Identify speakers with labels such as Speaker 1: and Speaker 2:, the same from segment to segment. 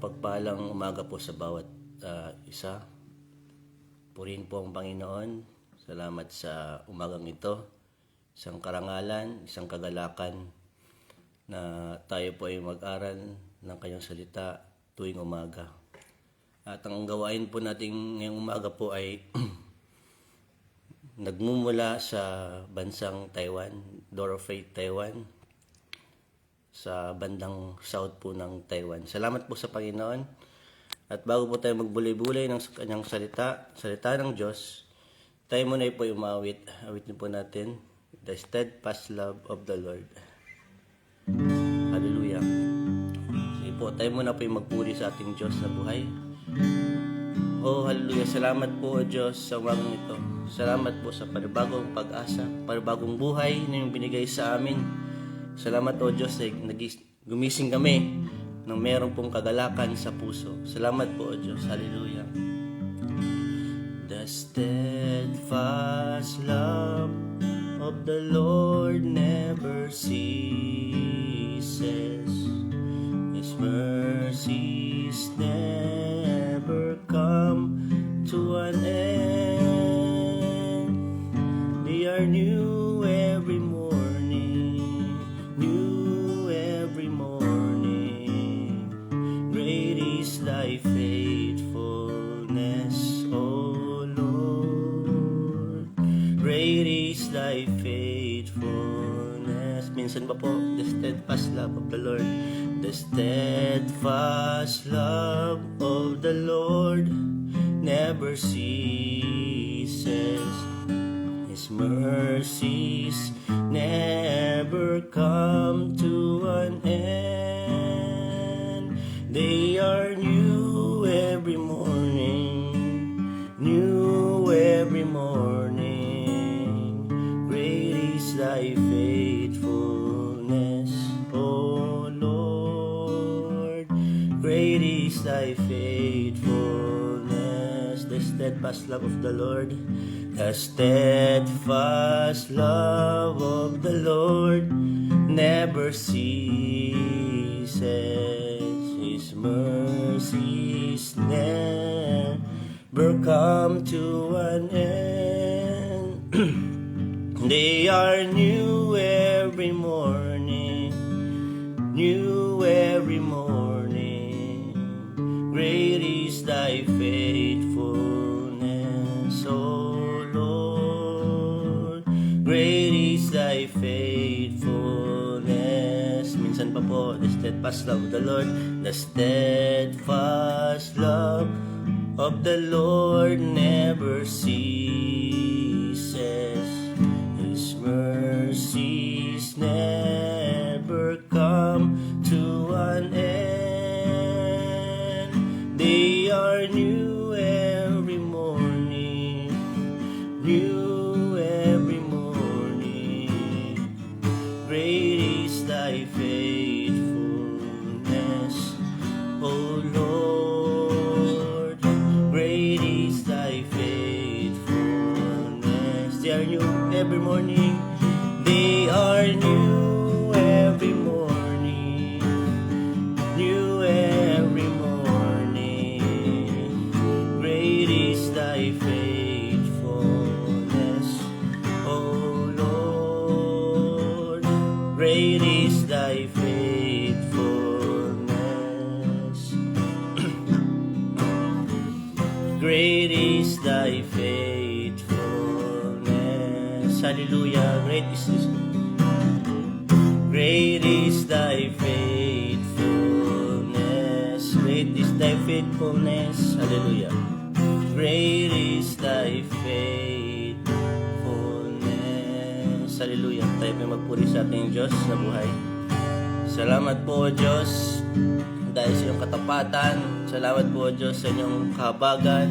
Speaker 1: mapagpalang umaga po sa bawat isa. Purihin po ang Panginoon. Salamat sa umagang ito. Isang karangalan, isang kagalakan na tayo po ay mag-aral ng kanyang salita tuwing umaga. At ang gawain po natin ngayong umaga po ay nagmumula sa bansang Taiwan, Door of Faith, Taiwan, sa bandang south po ng Taiwan. Salamat po sa Panginoon. At bago po tayo magbulay-bulay ng kanyang salita ng Diyos, tayo muna po umawit. Awitin po natin, The Steadfast Love of the Lord. Hallelujah. Sige po, tayo muna po magpuri sa ating Diyos na buhay. Oh, hallelujah. Salamat po, O Diyos, sa umagang ito. Salamat po sa panibagong pag-asa, panibagong buhay na yung binigay sa amin. Salamat, O Diyos, na gumising kami nang meron pong kagalakan sa puso. Salamat po, O Diyos. Hallelujah. The steadfast love of the Lord never ceases. His mercies never come to an end. They are new every morning, new every morning. Great is thy faithfulness, O Lord. Great is thy faithfulness. Minsan pa po, the steadfast love of the Lord. The steadfast love of the Lord never ceases. His mercies never come to an end. They are new every morning, new every morning. Great is thy faithfulness, O Lord. Great is thy faithfulness. The steadfast love of the Lord. The steadfast love of the Lord never ceases. His mercies never come to an end. They are new every morning, new every morning. Great is thy faithfulness, O Lord. Great is thy faithfulness. Minsan pa po, the steadfast love of the Lord. The steadfast love of the Lord never ceases. His mercies never come to an end. They are new every morning, new every morning. Great is thy faithfulness, O Lord. Great is thy faithfulness. They are new every morning. They are new every morning, new every morning. Great is thy faithfulness, O Lord. Great is thy faithfulness. Great is thy faithfulness. Hallelujah. Great is thy faithfulness. Great is thy faithfulness. Hallelujah. Great is thy faithfulness. Hallelujah. Tayo may magpuri sa ating Diyos na buhay. Salamat po, Diyos, dahil sa iyong katapatan. Salamat po, Diyos, sa inyong kahabagan,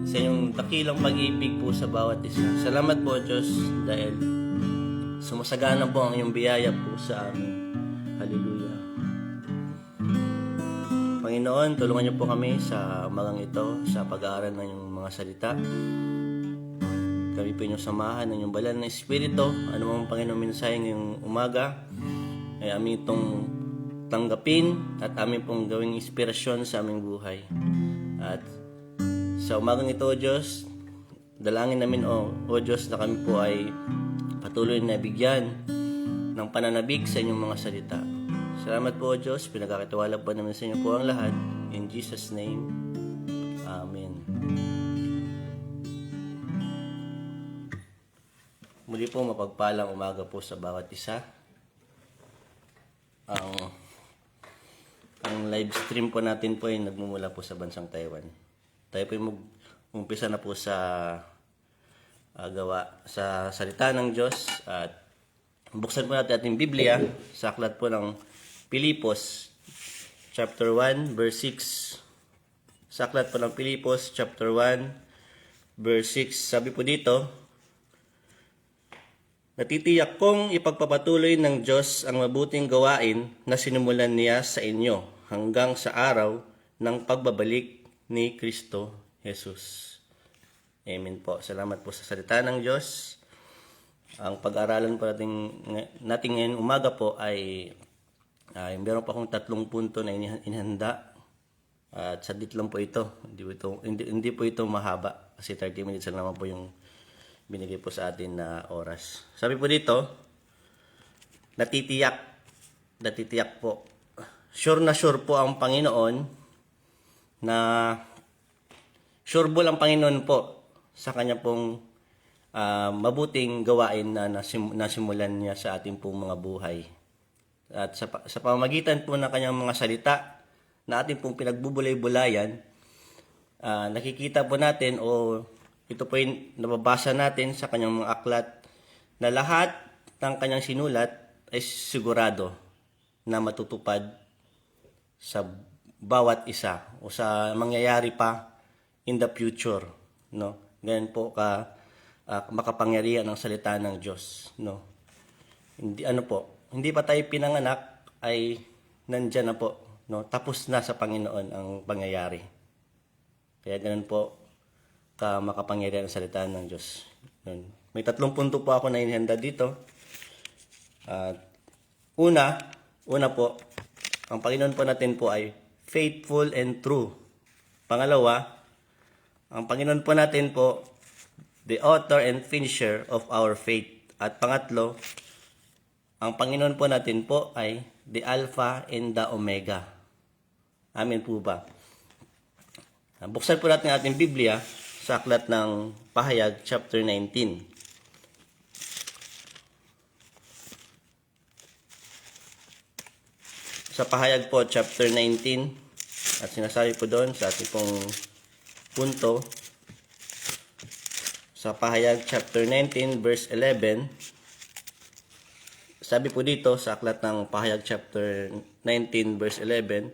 Speaker 1: sa inyong dakilang pag-ibig po sa bawat isa. Salamat po, Diyos, dahil sumasagana po ang iyong biyaya po sa amin. Hallelujah. Panginoon, tulungan niyo po kami sa umagang ito, sa pag-aaral ng iyong mga salita. Kami po inyong samahan ng iyong banal na Espiritu. Ano mang Panginoon mensahe ngayong umaga, ay amin itong tanggapin at amin pong gawing inspirasyon sa aming buhay. At sa umagang ito, O Diyos, dalangin namin, O Diyos, na kami po ay patuloy na bigyan ng pananabik sa inyong mga salita. Salamat po, O Diyos, pinagkakatiwala po namin sa inyo po ang lahat. In Jesus' name, Amen. Muli po, mapagpalang umaga po sa bawat isa. Ang live stream po natin po ay nagmumula po sa bansang Taiwan. Tayo po ay mag-umpisa na po sa gawa sa salita ng Diyos. At buksan po natin ating Biblia sa aklat po ng Pilipos chapter 1 verse 6. Sa aklat po ng Pilipos chapter 1 verse 6, sabi po dito, natitiyak kong ipagpapatuloy ng Diyos ang mabuting gawain na sinimulan niya sa inyo hanggang sa araw ng pagbabalik ni Kristo Jesus. Amen po. Salamat po sa salita ng Diyos. Ang pag-aaralan po natin ngayon umaga po ay meron pa akong 3 punto na inihanda. At sadit lang po ito. Hindi po ito mahaba kasi 30 minutes lang naman po yung binigay po sa atin na oras. Sabi po dito, natitiyak po. Sure na sure po ang Panginoon na sure po ang Panginoon po sa kanya pong mabuting gawain na nasimulan niya sa ating pong mga buhay. At sa pamamagitan po ng kanyang mga salita na ating pong pinagbubulay-bulayan, nakikita po natin ito po yung nababasa natin sa kanyang mga aklat na lahat ng kanyang sinulat ay sigurado na matutupad sa bawat isa o sa mangyayari pa in the future, no? Ganyan po makapangyarihan ang salita ng Diyos, no? Hindi pa tayo pinanganak ay nandiyan na po, no? Tapos na sa Panginoon ang pangyayari. Kaya ganun po makapangyarihan ang salita ng Diyos. May 3 punto po ako na inihanda dito. Una po, ang Panginoon po natin po ay faithful and true. Pangalawa, ang Panginoon po natin po, the author and finisher of our faith. At pangatlo, ang Panginoon po natin po ay the Alpha and the Omega. Amen po ba? Buksan po natin ang ating Biblia sa aklat ng Pahayag chapter 19. Sa Pahayag po chapter 19, at sinasabi po doon sa ating pong punto, sa Pahayag chapter 19 verse 11, sabi po dito sa aklat ng Pahayag chapter 19 verse 11,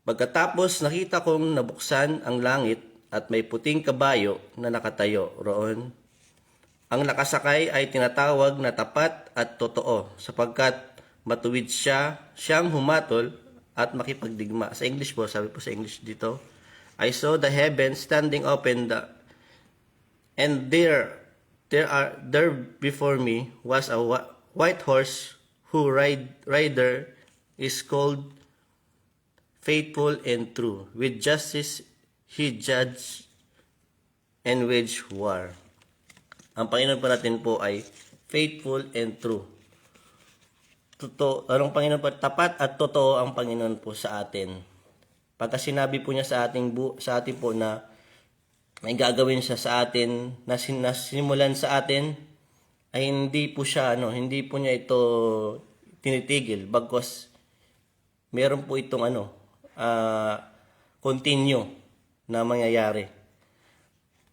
Speaker 1: pagkatapos nakita kong nabuksan ang langit at may puting kabayo na nakatayo roon. Ang nakasakay ay tinatawag na tapat at totoo sapagkat matuwid siyang humatol at makipagdigma. Sa English po, sabi po sa English dito, I saw the heavens standing open and there before me was a white horse whose rider is called Faithful and True. With justice he judged and waged war. Ang Panginoon po natin po ay faithful and true. Anong Panginoon po? Tapat at totoo ang Panginoon po sa atin. Pagka sinabi po niya sa atin po na may gagawin siya sa atin, na sinimulan sa atin, ay hindi po niya ito tinitigil. Bagkos, meron po itong continue na mangyayari.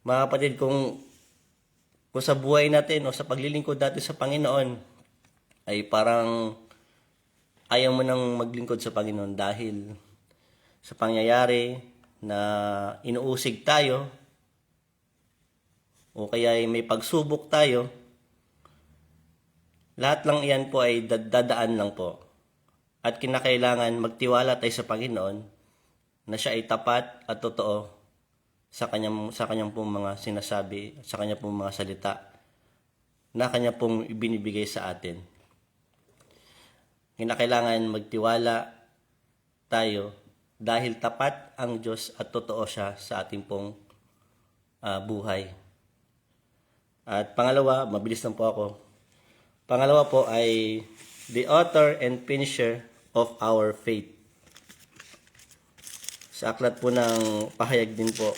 Speaker 1: Mga kapatid, kung sa buhay natin o sa paglilingkod natin sa Panginoon, ay parang ayaw mo nang maglingkod sa Panginoon dahil sa pangyayari na inuusig tayo o kaya ay may pagsubok tayo, lahat lang iyan po ay dadaan lang po. At kinakailangan magtiwala tayo sa Panginoon na siya ay tapat at totoo sa kanyang pong mga sinasabi, sa kanyang pong mga salita na kanya pong ibinibigay sa atin. kinakailangan magtiwala tayo dahil tapat ang Diyos at totoo siya sa ating pong buhay. At pangalawa, mabilis lang po ako. Pangalawa po ay the author and finisher of our faith. Sa aklat po ng pahayag din po.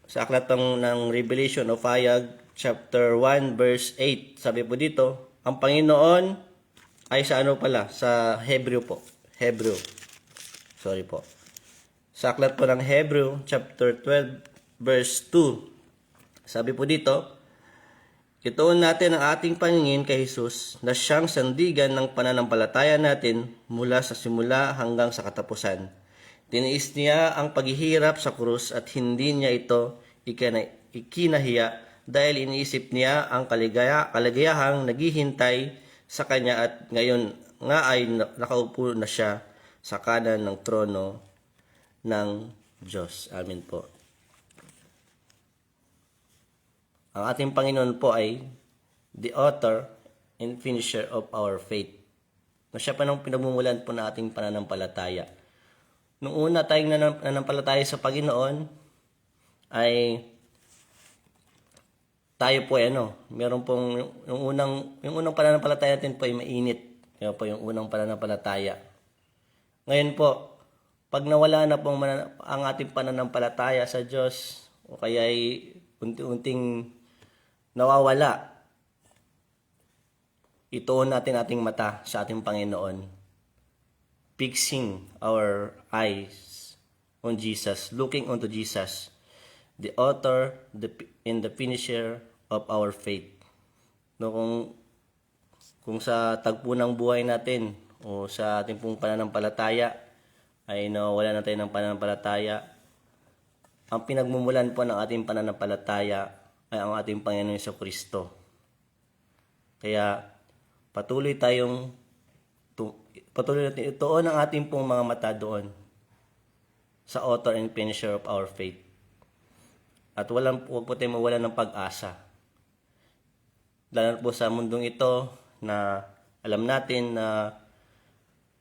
Speaker 1: Sa aklat ng Revelation o Pahayag, chapter 1, verse 8. Sabi po dito, ang Panginoon ay sa ano pala? Sa Hebreo po. Hebreo. Sorry po. Sa aklat po ng Hebreo, chapter 12, verse 2. Sabi po dito, ituon natin ang ating paningin kay Jesus na siyang sandigan ng pananampalataya natin mula sa simula hanggang sa katapusan. Tiniis niya ang paghihirap sa krus at hindi niya ito ikinahiya dahil iniisip niya ang kaligayahang naghihintay sa kanya at ngayon nga ay nakaupo na siya sa kanan ng trono ng Diyos. Amen po. Ang ating Panginoon po ay the author and finisher of our faith. Na siya pa nung pinagmumulan po na ating pananampalataya. Nung una tayong nananampalataya sa Panginoon, ay tayo po ay meron pong yung unang pananampalataya natin po ay mainit. Kaya po yung unang pananampalataya. Ngayon po, pag nawala na pong ang ating pananampalataya sa Diyos o kaya ay unti-unting nawawala, ituon natin ating mata sa ating Panginoon. Fixing our eyes on Jesus, looking unto Jesus, the author and the finisher of our faith. No, kung sa tagpo ng buhay natin o sa ating pong pananampalataya ay nawala na tayo ng pananampalataya, ang pinagmumulan po ng ating pananampalataya ay ang ating Panginoon Jesucristo. Kaya patuloy natin ituon ang ating pong mga mata doon sa author and finisher of our faith. At huwag po tayo mawala ng pag-asa. Lalo po sa mundong ito na alam natin na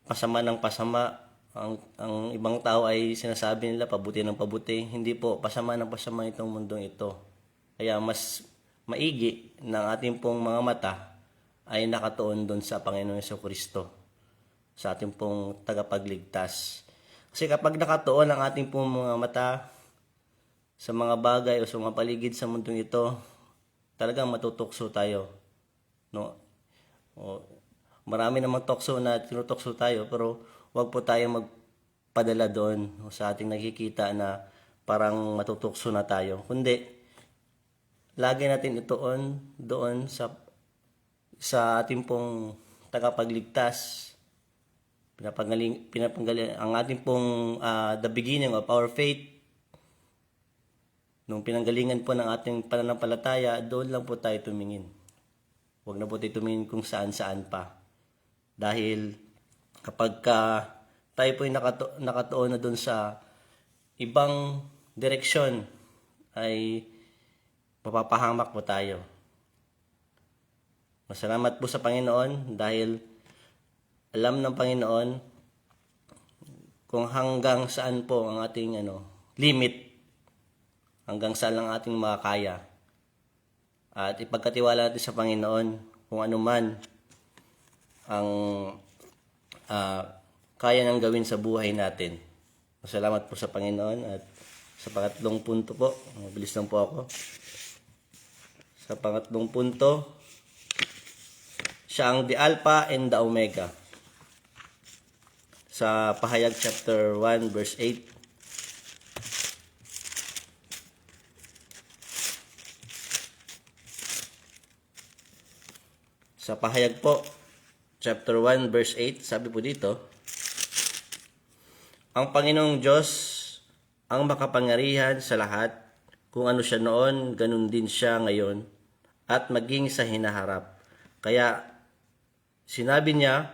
Speaker 1: pasama ng pasama. Ang ibang tao ay sinasabi nila pabuti ng pabuti. Hindi po, pasama ng pasama itong mundong ito. Kaya mas maigi ng ating pong mga mata ay nakatuon doon sa Panginoon Jesucristo, sa ating pong tagapagligtas. Kasi kapag nakatuon ang ating pong mga mata sa mga bagay o sa mga paligid sa mundong ito, talagang matutukso tayo. No? Marami namang tukso na tinutokso tayo, pero wag po tayong magpadala doon sa ating nakikita na parang matutukso na tayo. Kundi, lagi natin ituon doon sa ating pong tagapagligtas. Pinapanggaling ang ating pong the beginning of our faith. Nung pinanggalingan po ng ating pananampalataya, doon lang po tayo tumingin. Huwag na po tayo tumingin kung saan-saan pa. Dahil kapag tayo po ay nakatuon na doon sa ibang direksyon, ay mapapahamak po tayo. Masalamat po sa Panginoon dahil alam ng Panginoon kung hanggang saan po ang ating limit, hanggang saan lang ating makakaya. At ipagkatiwala natin sa Panginoon kung ano man ang kaya nang gawin sa buhay natin. Masalamat po sa Panginoon. At sa pangatlong punto po, mabilis lang po ako. Sa pangatlong punto, siya ang the Alpha and the Omega. Sa Pahayag chapter 1 verse 8, sa Pahayag po chapter 1 verse 8, sabi po dito, ang Panginoong Diyos ang makapangyarihan sa lahat. Kung ano siya noon, ganun din siya ngayon at maging sa hinaharap. Kaya sinabi niya,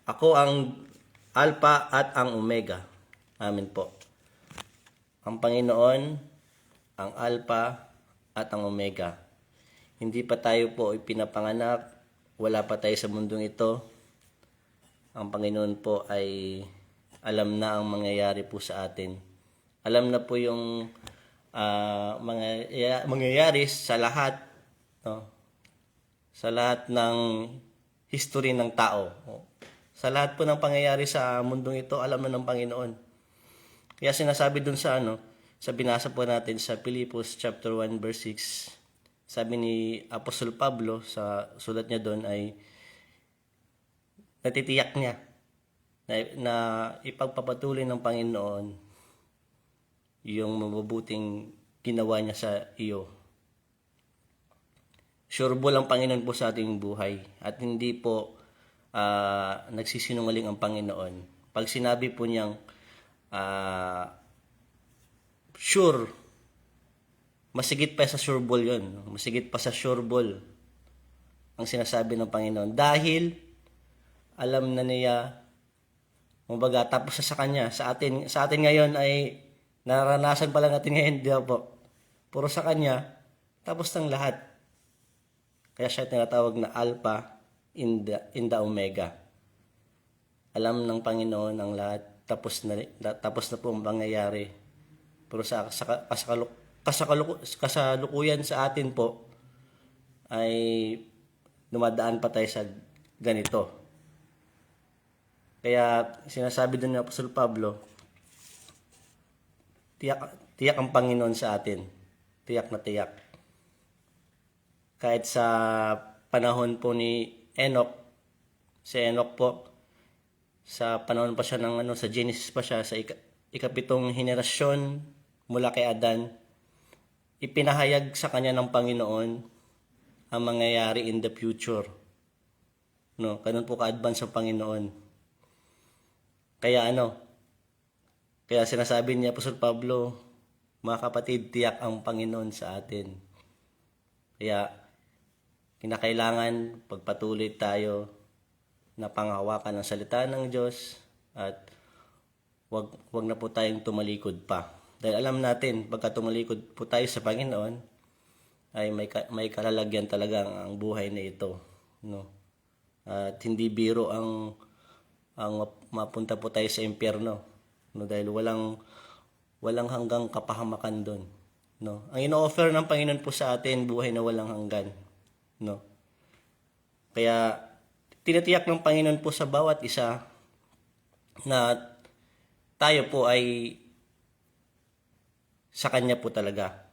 Speaker 1: ako ang Alpha at ang Omega. Amen po. Ang Panginoon, ang Alpha at ang Omega. hindi pa tayo po ipinapanganak, wala pa tayo sa mundong ito, ang Panginoon po ay alam na ang mangyayari po sa atin. Alam na po yung mangyayari sa lahat, no? Sa lahat ng history ng tao. Sa lahat po ng pangyayari sa mundong ito, alam na ng Panginoon. Kaya sinasabi dun sa sa binasa po natin sa Philippians chapter 1 verse 6, sabi ni Apostol Pablo sa sulat niya doon ay natitiyak niya na ipagpapatuloy ng Panginoon yung mabubuting ginawa niya sa iyo. Sureball ang Panginoon po sa ating buhay at hindi po nagsisinungaling ang Panginoon. Pag sinabi po niyang sure, masigit pa sa sureball yun. Masigit pa sa sureball ang sinasabi ng Panginoon. Dahil alam na niya, kumbaga, tapos sa Kanya. Sa atin ngayon ay naranasan pa lang natin ngayon, di ba po? Puro sa Kanya, tapos ng lahat. Kaya siya tinatawag na Alpha in the Omega. Alam ng Panginoon ang lahat, tapos na po ang mangyayari. Pero sa kasalukuyan sa atin po ay dumadaan pa tayo sa ganito. Kaya sinasabi din ni Apostol Pablo, tiyak ang Panginoon sa atin. Tiyak na tiyak. Kahit sa panahon po ni Enoch, si Enoch po, sa panahon pa siya ng sa Genesis pa siya, sa ikapitong henerasyon mula kay Adan, ipinahayag sa kanya ng Panginoon ang mangyayari in the future. No, ganun po ka-advance ang Panginoon. Kaya kaya sinasabi niya Apostol Pablo, mga kapatid, tiyak ang Panginoon sa atin. Kaya kinakailangan pagpatuloy tayo na panghawakan ng salita ng Diyos at wag na po tayong tumalikod pa. Dahil alam natin, pagka tumalikod po tayo sa Panginoon, ay may kalalagyan talaga ang buhay na ito. No? At hindi biro ang mapunta po tayo sa impyerno. No? Dahil walang hanggang kapahamakan doon. No? Ang ino-offer ng Panginoon po sa atin, buhay na walang hanggan. No? Kaya tinatiyak ng Panginoon po sa bawat isa na tayo po ay sa Kanya po talaga.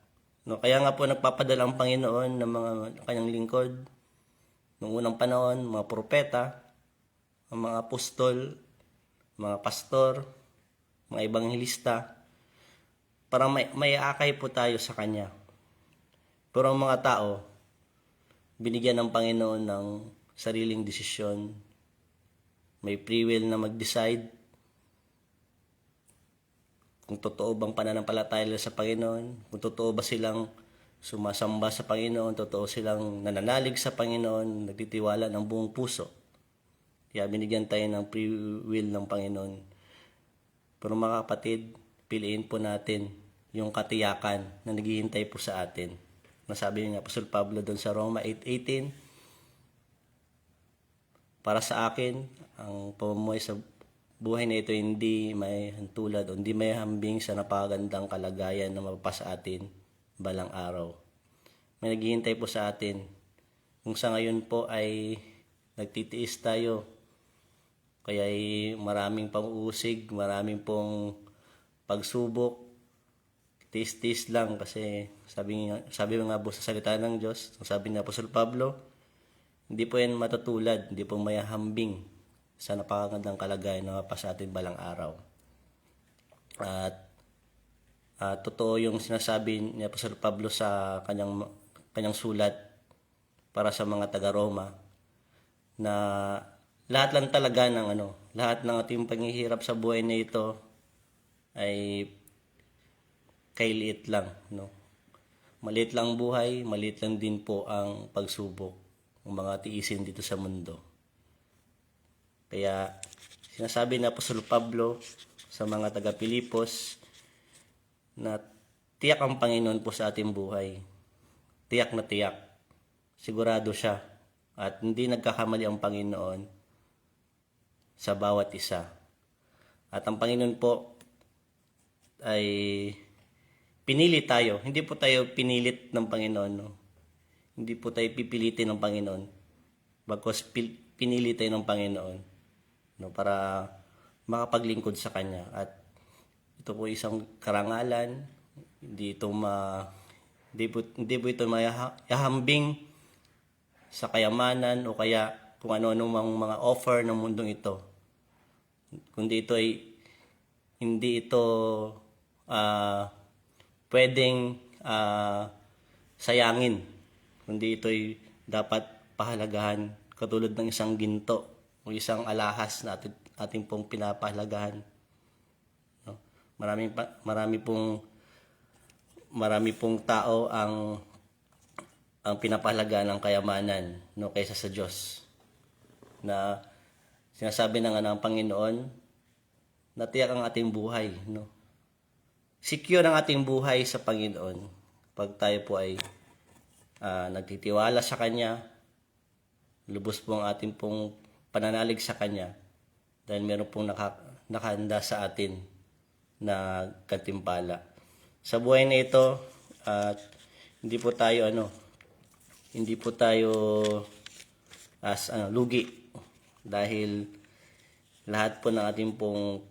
Speaker 1: No? Kaya nga po nagpapadala ang Panginoon ng mga Kanyang lingkod noong unang panahon, mga propeta, ang mga apostol, mga pastor, mga ebanghelista, para may akay po tayo sa Kanya. Pero ang mga tao, binigyan ng Panginoon ng sariling desisyon. May free will na mag-decide kung totoo bang pananampalataya nila sa Panginoon, kung totoo ba silang sumasamba sa Panginoon, totoo silang nananalig sa Panginoon, nagtitiwala ng buong puso. Kaya binigyan tayo ng free will ng Panginoon. Pero mga kapatid, piliin po natin yung katiyakan na naghihintay po sa atin. Nasabi ni Apostol Pablo doon sa Roma 8:18, para sa akin, ang pamumuhay sa buhay na ito hindi may hantulad o hindi may hambing sa napakagandang kalagayan na mapapasa atin balang araw. May naghihintay po sa atin. Kung sa ngayon po ay nagtitiis tayo, kaya ay maraming pang-uusig, maraming pong pagsubok, tiis-tiis lang kasi sabi nga po sa salita ng Diyos, sabi ni Apostol Pablo, hindi po yan matutulad, hindi po may hambing sa napakagandang kalagayan na mapasa atin balang araw. At totoo yung sinasabi ni Apostol Pablo sa kanyang sulat para sa mga taga-Roma na lahat lang talaga ng lahat ng ating paghihirap sa buhay na ito ay kailiit lang, no? Maliit lang buhay, maliit lang din po ang pagsubok, ang mga tiisin dito sa mundo. Kaya sinasabi ni Apostol Pablo sa mga taga-Pilipos na tiyak ang Panginoon po sa ating buhay. Tiyak na tiyak. sigurado siya at hindi nagkakamali ang Panginoon sa bawat isa. At ang Panginoon po ay pinili tayo. Hindi po tayo pinilit ng Panginoon. No? Hindi po tayo pipilitin ng Panginoon. Bagkus pinili tayo ng Panginoon, no? Para makapaglingkod sa Kanya. At ito po isang karangalan. Hindi po ito mayahambing sa kayamanan o kaya kung ano-ano mga offer ng mundong ito. Kundi ito ay hindi ito pwedeng sayangin. Kundi ito ay dapat pahalagahan katulad ng isang ginto o isang alahas na ating pong pinapahalagahan. No? Marami pong tao ang pinapahalagaan ng kayamanan, no, kaysa sa Diyos. Na sinasabi ng Panginoon na tiyak ang ating buhay, no. Secure ang ating buhay sa Panginoon pag tayo po ay nagtitiwala sa Kanya, lubos po ang ating pong pananalig sa Kanya, dahil meron pong nakahanda sa atin na gantimpala. Sa buhay na ito, hindi po tayo lugi, dahil lahat po ng ating pong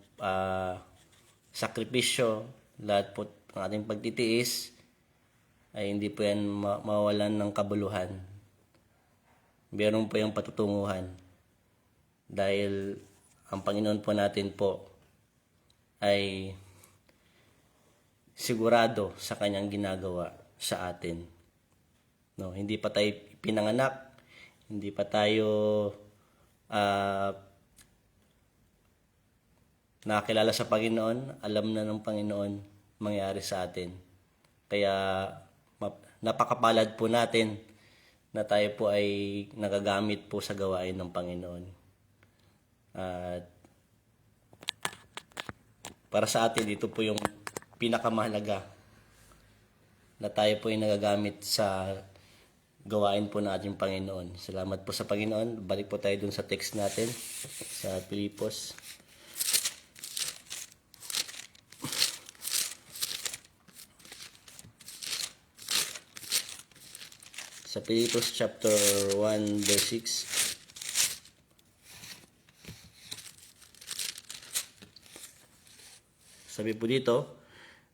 Speaker 1: sakripisyo, lahat po ng ating pagtitiis ay hindi po yan mawalan ng kabuluhan. Meron po yung patutunguhan, dahil ang Panginoon po natin po ay sigurado sa Kanyang ginagawa sa atin. No, hindi pa tayo pinanganak, hindi pa tayo nakakilala sa Panginoon, alam na ng Panginoon mangyari sa atin. Kaya napakapalad po natin na tayo po ay nagagamit po sa gawain ng Panginoon. At para sa atin, ito po yung pinakamahalaga, na tayo po ay nagagamit sa gawain po ng ating Panginoon. Salamat po sa Panginoon. Balik po tayo dun sa text natin sa Pilipos. Sa Pilipos chapter 1 verse 6. Sabi po dito,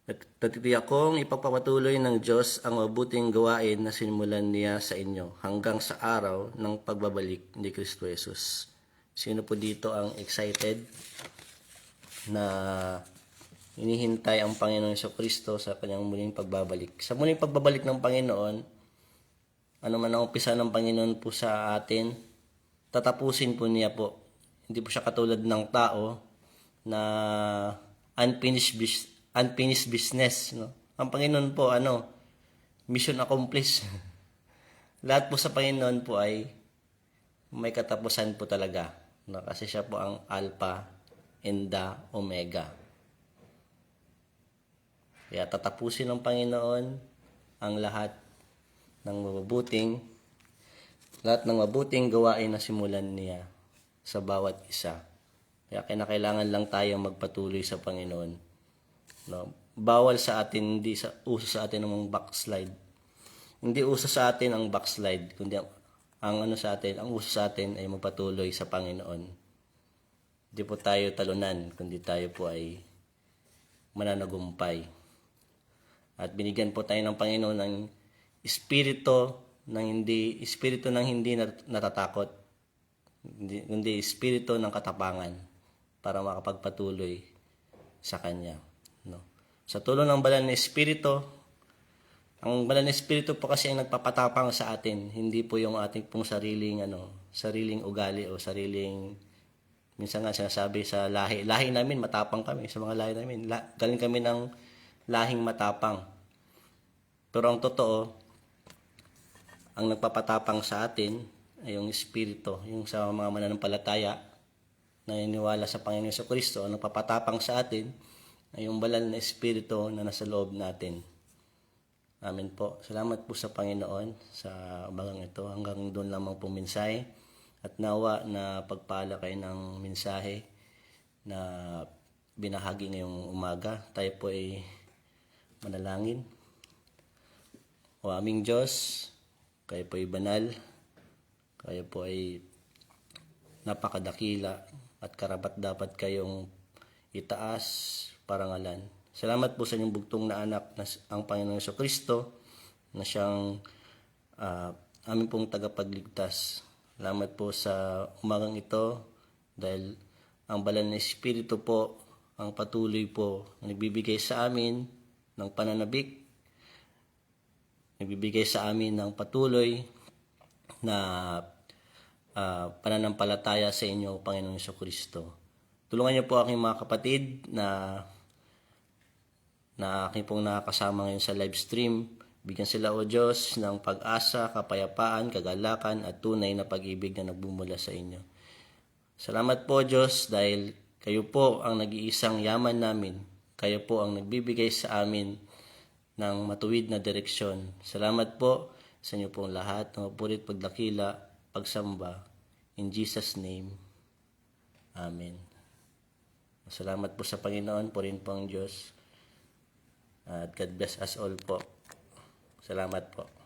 Speaker 1: natitiyak kong ipagpapatuloy ng Diyos ang mabuting gawain na sinimulan niya sa inyo hanggang sa araw ng pagbabalik ni Kristo Jesus. Sino po dito ang excited na hinihintay ang Panginoon Kristo sa kanyang muling pagbabalik? Sa muling pagbabalik ng Panginoon, ano man ang umpisa ng Panginoon po sa atin, tatapusin po niya po. Hindi po siya katulad ng tao na unfinished business, no? Ang Panginoon po, mission accomplished. Lahat po sa Panginoon po ay may katapusan po talaga, no? Kasi siya po ang Alpha and the Omega. Kaya tatapusin ng Panginoon ang lahat ng mabuting gawain na simulan niya sa bawat isa. Kaya kinakailangan lang tayong magpatuloy sa Panginoon. No? Bawal sa atin, uso sa atin ang backslide. Hindi uso sa atin ang backslide, kundi ang uso sa atin ay magpatuloy sa Panginoon. Hindi po tayo talunan, kundi tayo po ay mananagumpay. At binigyan po tayo ng Panginoon ng espiritu ng hindi natatakot, kundi espiritu ng katapangan para makapagpatuloy sa Kanya. No? Sa tulong ng Banal na Espiritu, ang Banal na Espiritu po kasi ang nagpapatapang sa atin, hindi po yung ating pong sariling ugali o minsan nga sinasabi sa lahi namin, matapang kami sa mga lahi namin. Galing kami ng lahing matapang. Pero ang totoo, ang nagpapatapang sa atin ay yung Espiritu, yung sa mga mananampalataya na naniniwala sa Panginoon Kristo. Ang nagpapatapang sa atin ay yung Banal na Espiritu na nasa loob natin. Amen po. Salamat po sa Panginoon sa umagang ito. Hanggang doon lamang po mensahe. At nawa na pagpala kayo ng mensahe na binahagi ngayong umaga. Tayo po ay manalangin. O aming Diyos, kayo po ay banal. Kayo po ay napakadakila at karapat dapat kayong itaas, parangalan. Salamat po sa inyong bugtong na anak na ang Panginoon Jesucristo na siyang aming pong tagapagligtas. Salamat po sa umagang ito dahil ang banal na Espiritu po ang patuloy po na nagbibigay sa amin ng pananabik, nagbibigay sa amin ng patuloy na pananampalataya sa inyo, Panginoong Jesucristo. Tulungan niyo po aking mga kapatid na aking pong nakakasama ngayon sa live stream. Bigyan sila, O Diyos, ng pag-asa, kapayapaan, kagalakan at tunay na pag-ibig na nagbumula sa inyo. Salamat po, Diyos, dahil kayo po ang nag-iisang yaman namin. Kayo po ang nagbibigay sa amin ng matuwid na direksyon. Salamat po sa inyo pong lahat ng purit, pagdakila, pagsamba. In Jesus' name, Amen. Salamat po sa Panginoon, purin po ang Diyos. At God bless us all po. Salamat po.